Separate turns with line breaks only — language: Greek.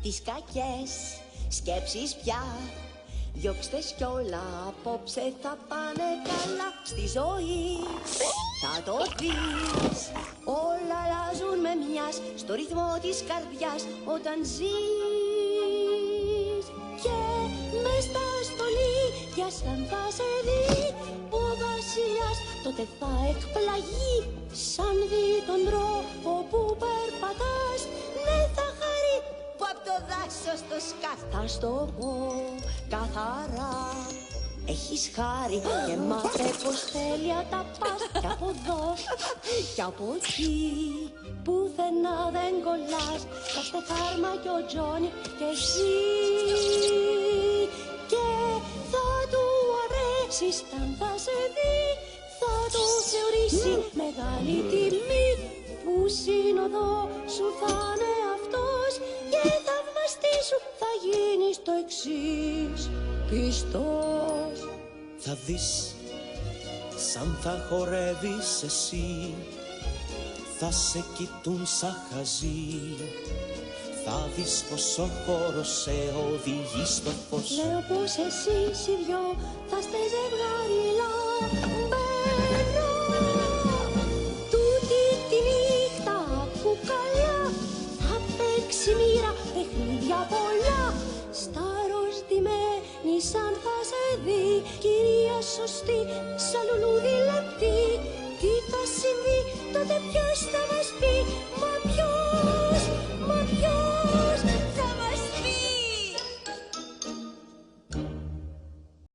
τις κακές σκέψεις πια. Διώξτε κι όλα, απόψε θα πάνε καλά. Στη ζωή θα το δεις, όλα αλλάζουν με μιας, στο ρυθμό της καρδιάς όταν ζεις. Και μες στα στολίδια σαν θα σε δει ο βασιλιάς, τότε θα εκπλαγεί σαν δει τον τρόπο που περπατάς. Ναι, θα χαρεί που απ' το δάσος το σκάφ. Θα στο πω καθαρά, έχεις χάρη και μάθε πως τέλεια τα πας. Κι από εδώ κι από εκεί, πουθενά δεν κολλάς. Θα είστε Χάρμα κι ο Τζόνι και εσύ. Και θα του αρέσεις αν θα σε δει, θα το θεωρήσει μεγάλη τιμή που σύνοδο σου θα είναι αυτός. Και θαυμαστή σου θα γίνεις το εξής πιστός.
Θα δεις σαν θα χορεύεις εσύ, θα σε κοιτούν σαν χαζί. Θα δεις πως ο χώρος σε οδηγεί στο φως.
Λέω πως εσείς οι δυο θα είστε ζευγάρι λαμπερό. Τούτη τη νύχτα που καλά θα παίξει μοίρα παιχνίδια πολλά. Στα ροσδημένη σαν θα σε δει, κυρία σωστή, σαν λουλούδι λεπτή. Τι θα συμβεί τότε, ποιος θα